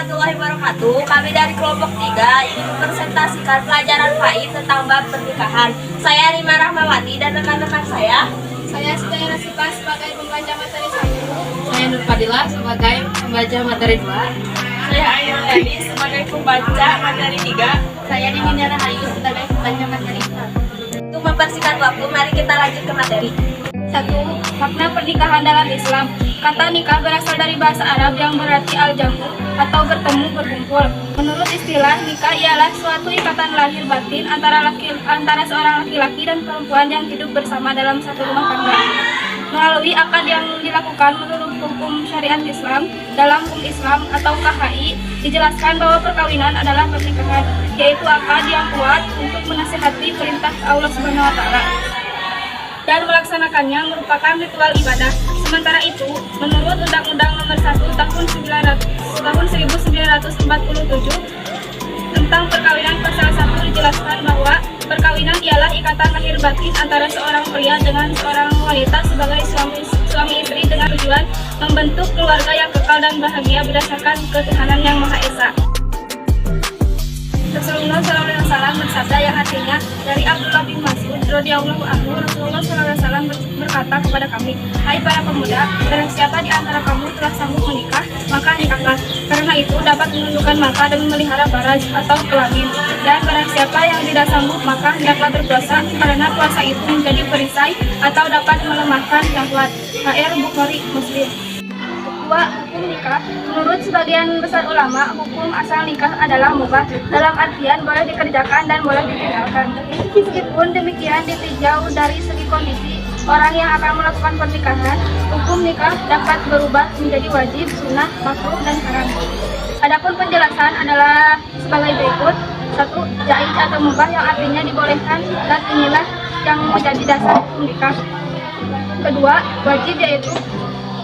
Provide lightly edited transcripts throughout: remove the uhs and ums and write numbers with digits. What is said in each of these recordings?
warahmatullahi wabarakatuh. Kami dari kelompok 3 ingin mempresentasikan pelajaran FAID tentang bab pernikahan. Saya Rima Rahmawati dan rekan-rekan saya. Saya Siti Nasifa sebagai pembaca materi 1. Saya Nur Fadila sebagai pembaca materi 2. Saya Ayu Leli sebagai pembaca materi 3. Saya Nini Rahayu sebagai pembaca materi 4. Untuk mempersingkat waktu, mari kita lanjut ke materi. 1. Makna pernikahan dalam Islam. Kata nikah berasal dari bahasa Arab yang berarti al-jamu atau bertemu, berkumpul. Menurut istilah, nikah ialah suatu ikatan lahir batin antara seorang laki-laki dan perempuan yang hidup bersama dalam satu rumah tangga. Melalui akad yang dilakukan menurut hukum syariat Islam, dalam hukum Islam atau KHI, dijelaskan bahwa perkawinan adalah pernikahan, yaitu akad yang kuat untuk menasihati perintah Allah Subhanahu wa Ta'ala dan melaksanakannya merupakan ritual ibadah. Sementara itu, menurut Undang-Undang Nomor 1 Tahun 1947 tentang perkawinan pasal 1 dijelaskan bahwa perkawinan ialah ikatan lahir batin antara seorang pria dengan seorang wanita sebagai suami istri dengan tujuan membentuk keluarga yang kekal dan bahagia berdasarkan ketuhanan yang Maha Esa. Rasulullah SAW bersabda yang artinya, dari Abdullah bin Mas'ud radhiyallahu anhu, Rasulullah SAW berkata kepada kami, "Hai para pemuda, barang siapa di antara kamu telah sanggup menikah, maka nikahlah. Karena itu dapat menundukkan mata dan memelihara faraj atau kelamin. Dan barang siapa yang tidak sanggup, maka hendaklah berpuasa, karena puasa itu menjadi perisai atau dapat melemahkan syahwat." HR Bukhari Muslim. 2. Hukum nikah. Menurut sebagian besar ulama, hukum asal nikah adalah mubah, dalam artian boleh dikerjakan dan boleh ditinggalkan. Meskipun demikian, ditinjau dari segi kondisi orang yang akan melakukan pernikahan, hukum nikah dapat berubah menjadi wajib, sunnah, makruh, dan haram. Adapun penjelasan adalah sebagai berikut. 1. Jaiz atau mubah yang artinya dibolehkan, dan inilah yang menjadi dasar hukum nikah. Kedua, wajib, yaitu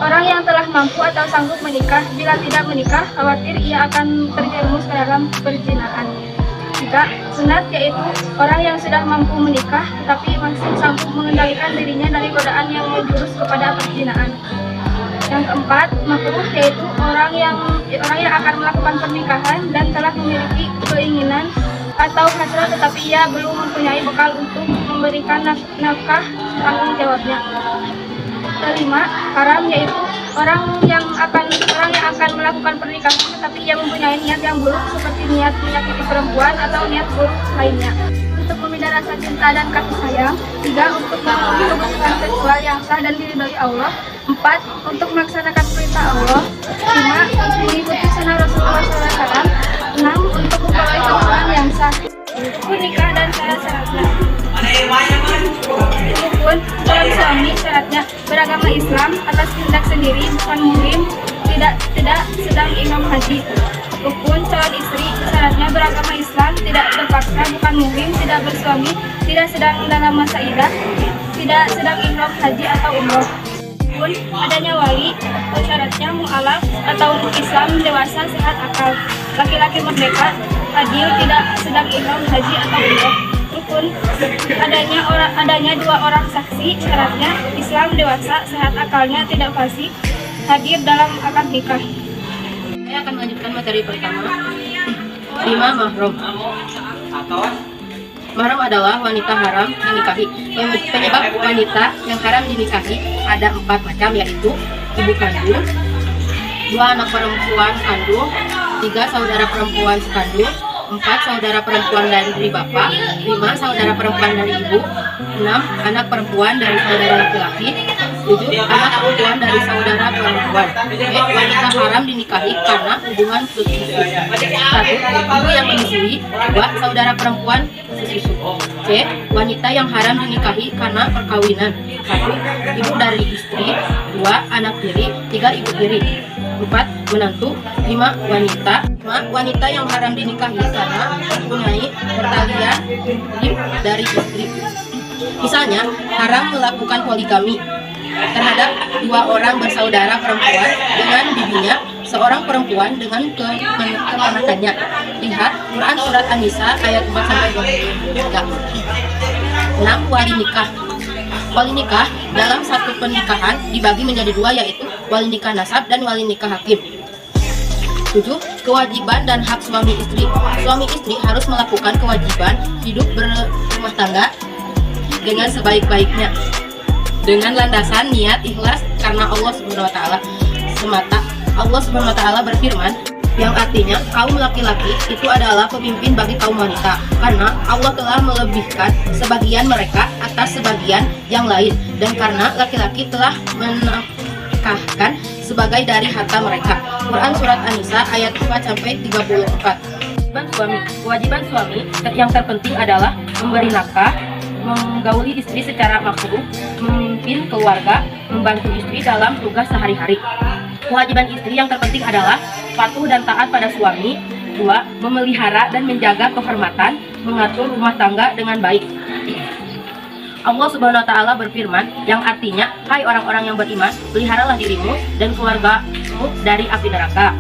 orang yang telah mampu atau sanggup menikah. Bila tidak menikah, khawatir ia akan terjerumus ke dalam perzinahan. 3. Sunat, yaitu orang yang sudah mampu menikah tetapi masih sanggup mengendalikan dirinya dari godaan yang menjurus kepada perzinahan. Yang keempat, makruh, yaitu orang yang akan melakukan pernikahan dan telah memiliki keinginan atau hasrat tetapi ia belum mempunyai bekal untuk memberikan nafkah tanggung jawabnya. Kelima, haram, yaitu orang yang akan melakukan pernikahan tetapi ia mempunyai niat yang buruk seperti niat menyakiti perempuan atau niat buruk lainnya. Untuk memindah rasa cinta dan kasih sayang. 3. Untuk memenuhi hubungan seksual yang sah dan diridhoi Allah. 4. Untuk melaksanakan perintah Allah. 5. Untuk mengikuti sunnah Rasulullah SAW. 6. Untuk memperoleh hubungan yang sah. Nikah dan syarat-syaratnya. Rukun calon suami syaratnya beragama Islam, atas kehendak sendiri, bukan muhrim, tidak sedang imam haji. Rukun calon istri syaratnya beragama Islam, tidak terpaksa, bukan muhrim, tidak bersuami, tidak sedang dalam masa iddah, tidak sedang ihram haji atau umroh. Rukun adanya wali, syaratnya mu'alaf atau Islam, dewasa, sehat akal, laki-laki merdeka, adil, tidak sedang ihram haji atau umroh. Rukun adanya 2 orang saksi, syaratnya Islam, dewasa, sehat akalnya, tidak fasik, hadir dalam akad nikah. Saya akan melanjutkan materi pertama. 5. Mahram. Mahram adalah wanita haram dinikahi. Penyebab wanita yang haram dinikahi ada 4 macam, yaitu ibu kandung, 2 anak perempuan kandung, 3 saudara perempuan sekandung, 4 saudara perempuan dari bapak, 5 saudara perempuan dari ibu, 6 anak perempuan dari saudara laki-laki, 7 anak perempuan dari saudara perempuan. Wanita haram dinikahi karena hubungan sesusu. 1. Ibu yang menyusui. 2. Saudara perempuan sesusu. C. Wanita yang haram dinikahi karena perkawinan. 1. Ibu dari istri. 2. Anak tiri. 3. Ibu tiri. 4. Menantu. 5. Wanita. 5. Wanita yang haram dinikahi karena mempunyai pertalian dari istri. Misalnya, haram melakukan poligami terhadap 2 orang bersaudara perempuan dengan bibinya, seorang perempuan dengan keponakannya. Lihat Quran Surat An-Nisa ayat 4-23. 6. Wali nikah. Wali nikah dalam satu pernikahan dibagi menjadi 2, yaitu wali nikah nasab dan wali nikah hakim. 7. Kewajiban dan hak suami istri. Suami istri harus melakukan kewajiban hidup berumah tangga dengan sebaik-baiknya, dengan landasan niat ikhlas karena Allah Subhanahu wa taala semata. Allah Subhanahu wa taala berfirman, yang artinya kaum laki-laki itu adalah pemimpin bagi kaum wanita, karena Allah telah melebihkan sebagian mereka atas sebagian yang lain, dan karena laki-laki telah menafkahkan sebagai dari harta mereka. Quran Surat An-Nisa ayat 4-34. Kewajiban suami yang terpenting adalah memberi nafkah, menggauli istri secara makruh, memimpin keluarga, membantu istri dalam tugas sehari-hari. Kewajiban istri yang terpenting adalah patuh dan taat pada suami. 2. Memelihara dan menjaga kehormatan, mengatur rumah tangga dengan baik. Allah Subhanahu wa taala berfirman, yang artinya, hai orang-orang yang beriman, peliharalah dirimu dan keluargamu dari api neraka.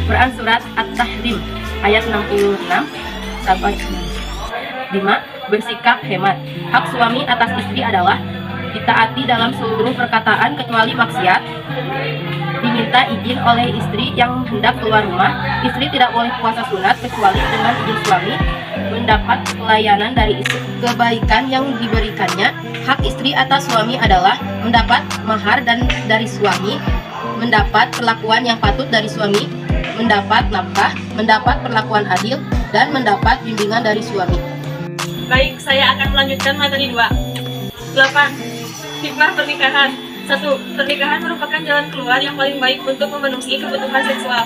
Quran Surat At-Tahrim ayat 66-5. Bersikap hemat. Hak suami atas istri adalah ditaati dalam seluruh perkataan kecuali maksiat. Diminta izin oleh istri yang hendak keluar rumah. Istri tidak boleh puasa sunat kecuali dengan izin suami. Mendapat pelayanan dari istri, kebaikan yang diberikannya. Hak istri atas suami adalah mendapat mahar dan dari suami, mendapat perlakuan yang patut dari suami, mendapat nafkah, mendapat perlakuan adil, dan mendapat bimbingan dari suami. Baik, saya akan melanjutkan materi 2. 8. Hikmah pernikahan. 1. Pernikahan merupakan jalan keluar yang paling baik untuk memenuhi kebutuhan seksual.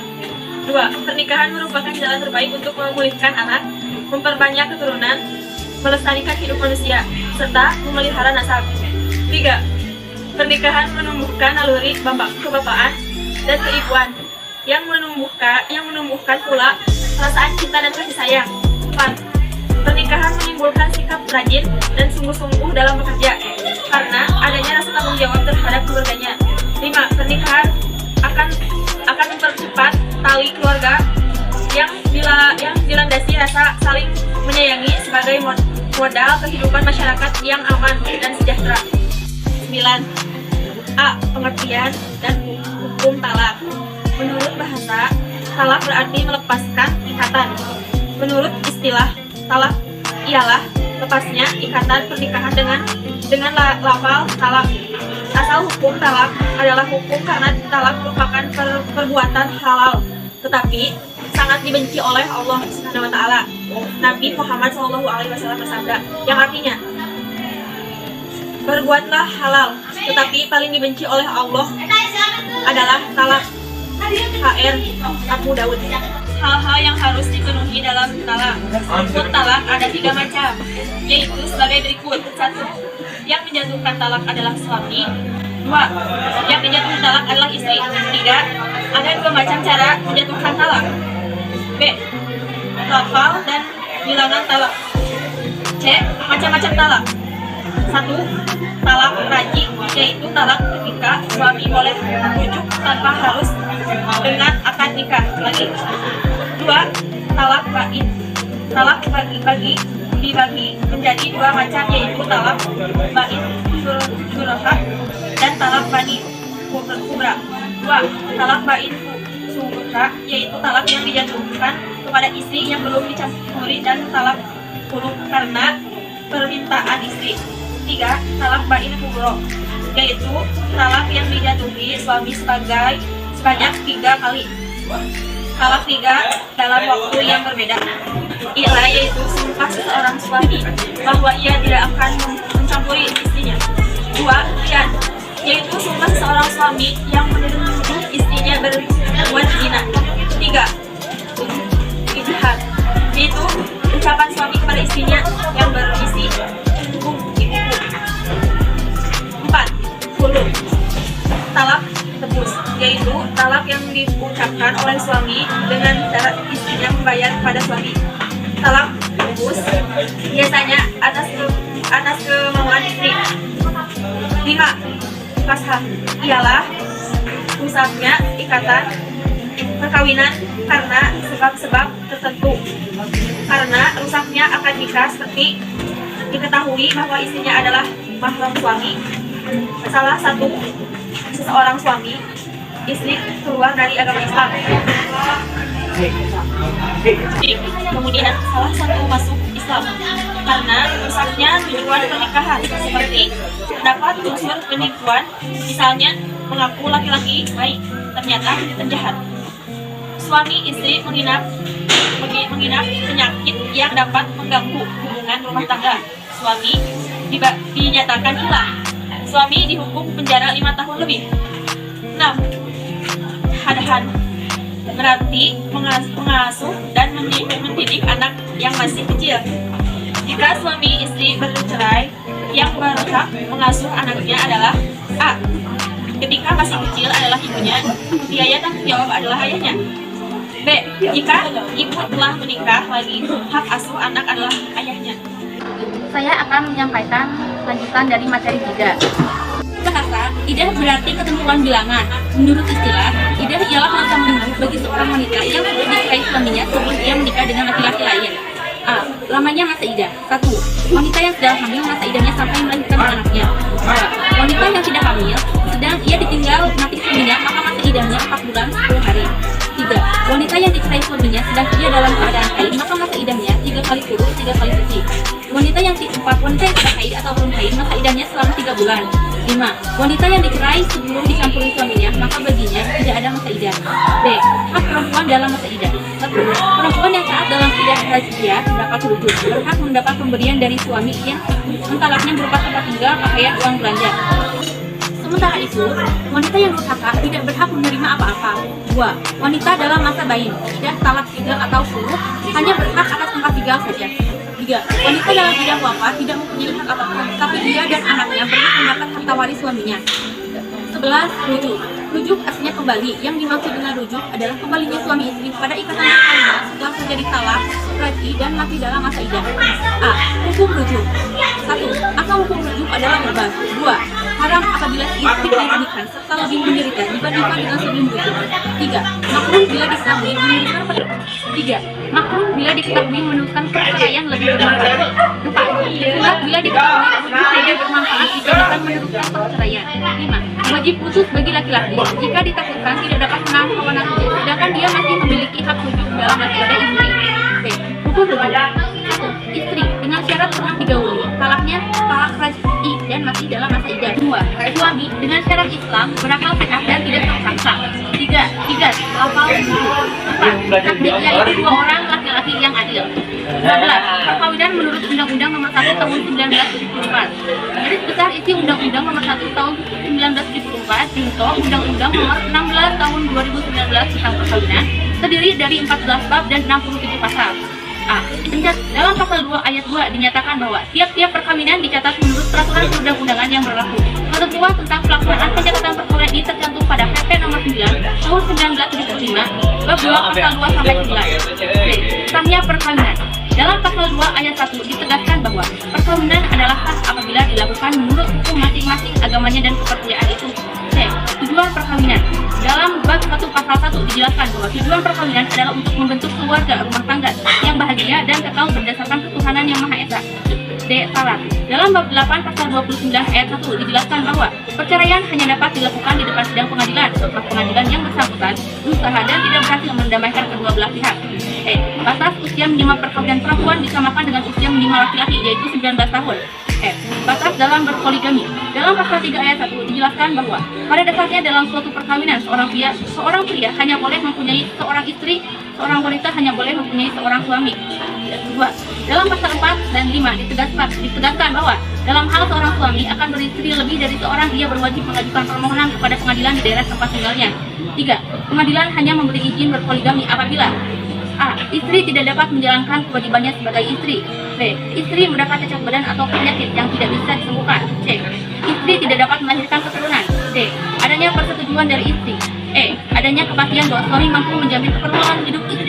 2. Pernikahan merupakan jalan terbaik untuk memulihkan anak, memperbanyak keturunan, melestarikan hidup manusia, serta memelihara nasab. 3. Pernikahan menumbuhkan naluri kebapaan dan keibuan yang menumbuhkan pula perasaan cinta dan kasih sayang. 4. Pernikahan menimbulkan sikap rajin dan sungguh-sungguh dalam bekerja karena adanya rasa tanggung jawab terhadap keluarganya. 5. Pernikahan akan mempercepat tali keluarga yang dilandasi rasa saling menyayangi sebagai modal kehidupan masyarakat yang aman dan sejahtera. 9. A. Pengertian dan hukum talak. Menurut bahasa, talak berarti melepaskan ikatan. Menurut istilah, talak ialah lepasnya ikatan pernikahan dengan lafal talak. Asal hukum talak adalah hukum karena talak merupakan perbuatan halal, tetapi sangat dibenci oleh Allah Subhanahu wa taala. Nabi Muhammad SAW bersabda, yang artinya, berbuatlah halal, tetapi paling dibenci oleh Allah adalah talak. HR Abu Dawud. Hal-hal yang harus dipenuhi dalam talak. Hukum talak ada 3 macam, yaitu sebagai berikut. 1. Yang menjatuhkan talak adalah suami. 2. Yang dijatuhkan talak adalah istri. 3. Ada 2 macam cara menjatuhkan talak. B. Lafal dan bilangan talak. C. Macam-macam talak. 1. Talak raji, yaitu talak ketika suami boleh merujuk tanpa harus dengan akad nikah lagi. 2. Talak bain. Talak dibagi menjadi 2 macam, yaitu talak bain surah dan talak bani kubra. 2. Talak bain surah, yaitu talak yang dijatuhkan kepada istri yang belum dicampuri dan talak kurung karena permintaan istri. 3. Talak bain kubro, yaitu talak yang dijatuhi suami sebanyak 3 kali. Talak 3 dalam waktu yang berbeda, yaitu sumpah seorang suami bahwa ia tidak akan mencampuri istrinya. 2. Khian, yaitu sumpah seorang suami yang menuduh istrinya berbuat zina. 3. Ijtihad, yaitu ucapan suami kepada istrinya yang berisi ibu. 4. Khulu, talak tebus, yaitu talak yang diucapkan oleh suami dengan syarat istrinya membayar kepada suami. Talak tebus biasanya atas kemauan istri. 5. Faskhah, ialah rusaknya ikatan perkawinan karena sebab-sebab tertentu. Karena rusaknya akad nikah seperti diketahui bahwa istrinya adalah mahram suami, salah satu seseorang suami, istri keluar dari agama Islam. Kemudian salah satu masuk Islam karena rusaknya tujuan pernikahan, seperti terdapat unsur penipuan, misalnya mengaku laki-laki baik ternyata penjahat. Suami istri menginap penyakit yang dapat mengganggu hubungan rumah tangga. Suami dinyatakan hilang. Suami dihukum penjara 5 tahun lebih. 6. Hadahan berarti mengasuh dan mendidik anak yang masih kecil. Jika suami istri bercerai, yang berhak mengasuh anaknya adalah A. Ketika masih kecil adalah ibunya, biaya tanggung jawab adalah ayahnya. B. Jika ibu telah menikah lagi, hak asuh anak adalah ayahnya. Saya akan menyampaikan lanjutan dari materi 3. Bahasa, idah berarti ketentuan bilangan. Menurut istilah, idah ialah masa menunggu bagi seorang wanita yang sudah dinikahi suaminya sebelum ia menikah dengan laki-laki lain. A. Lamanya masa idah. 1. Wanita yang sedang hamil masa idahnya sampai melahirkan anaknya. 2. Wanita yang tidak hamil sedang ia ditinggal mati suaminya maka masa idahnya 4 bulan 10 hari. 3. Wanita yang dicerai suaminya sedang ia dalam keadaan haid maka masa idahnya 3 kali kurus 3 kali suci. Wanita yang tidak haid atau belum haid masa idahnya selama 3 bulan. 5. Wanita yang dicerai sebelum dicampuri suaminya maka baginya tidak ada masa idah. B. Hak perempuan dalam masa idah. 1. Perempuan yang taat dalam idah rajia mendapat rujuk, berhak mendapat pemberian dari suami yang mentalaknya berupa tempat tinggal, pakaian, uang belanja. Sementara itu, wanita yang durhaka tidak berhak menerima apa-apa. 2. Wanita dalam masa bain, idah talak 3 atau 10, hanya berhak atas tempat tinggal saja. 3. Wanita dalam idah wafat tidak mempunyai hak apapun, tapi dia dan anaknya berhak mendapat harta waris suaminya. 11. Rujuk. Rujuk artinya kembali. Yang dimaksud dengan rujuk adalah kembalinya suami istri pada ikatan perkawinan setelah terjadi talak, raj'i, dan mati dalam masa idah. A. Hukum rujuk. 1. Asal hukum rujuk adalah bebas. 2. Haram apabila si istri dirugikan serta lebih menderita dibandingkan dengan sebelum rujuk. 3. Makruh bila diketahui menurutkan 3. Makruh bila diketahui menurutkan perceraian lebih bermanfaat. 4. Sunat bila diketahui rujuk tidak bermanfaat dibandingkan menurutkan perceraian. 5. Wajib khusus bagi laki-laki jika ditakutkan tidak dapat menahan hawa nafsu, sedangkan dia masih memiliki hak rujuk dalam masa idah istri. B. Hukum rujuk. 1. Istri dengan syarat pernah digauli, talaknya talak raj'i dan masih dalam masa idah. 2. Suami dengan syarat Islam, berakal sehat dan tidak tersangka. 3. Lafal rujuk. 4. Takdir yaitu 2 orang laki-laki yang adil. 12. Perkawinan menurut Undang-Undang Nomor 1 Tahun 1974. Garis besar isi Undang-Undang Nomor 1 Tahun 1974 Junto Undang-Undang Nomor 16 Tahun 2019 tentang perkawinan terdiri dari 14 bab dan 67 pasal. A. Dalam pasal 2 ayat 2 dinyatakan bahwa tiap-tiap perkawinan dicatat menurut peraturan perundang-undangan yang berlaku. Ketentuan tentang pelaksanaan pencatatan perkawinan ini tercantum pada PP Nomor 9 Tahun 1975 bab 2 pasal 2 sampai 11. B. Sahnya perkawinan. Dalam pasal 2 ayat 1 ditegaskan bahwa perkawinan adalah sah apabila dilakukan menurut hukum masing-masing agamanya dan kepercayaan itu. C. Tujuan perkawinan. Dalam bab 1 pasal 1 dijelaskan bahwa tujuan perkawinan adalah untuk membentuk keluarga rumah tangga yang bahagia dan kekal berdasarkan ketuhanan yang Maha Esa. D. Syarat. Dalam bab 8 pasal 29 ayat 1 dijelaskan bahwa perceraian hanya dapat dilakukan di depan sidang pengadilan setelah pengadilan yang bersangkutan berusaha dan tidak berhasil mendamaikan kedua belah pihak. Batas usia minimal perkawinan perempuan disamakan dengan usia minimal laki-laki yaitu 19 tahun. Batas dalam berpoligami. Dalam pasal 3 ayat 1 dijelaskan bahwa pada dasarnya dalam suatu perkawinan seorang pria hanya boleh mempunyai seorang istri, seorang wanita hanya boleh mempunyai seorang suami. 2. Dalam pasal 4 dan 5 ditegaskan bahwa dalam hal seorang suami akan beristri lebih dari seorang, ia berwajib mengajukan permohonan kepada pengadilan di daerah tempat tinggalnya. 3. Pengadilan hanya memberi izin berpoligami apabila A. Istri tidak dapat menjalankan kewajibannya sebagai istri. B. Istri mendapat cacat badan atau penyakit yang tidak bisa disembuhkan. C. Istri tidak dapat melahirkan keturunan. D. Adanya persetujuan dari istri. E. Adanya kepastian bahwa suami mampu menjamin keperluan hidup istri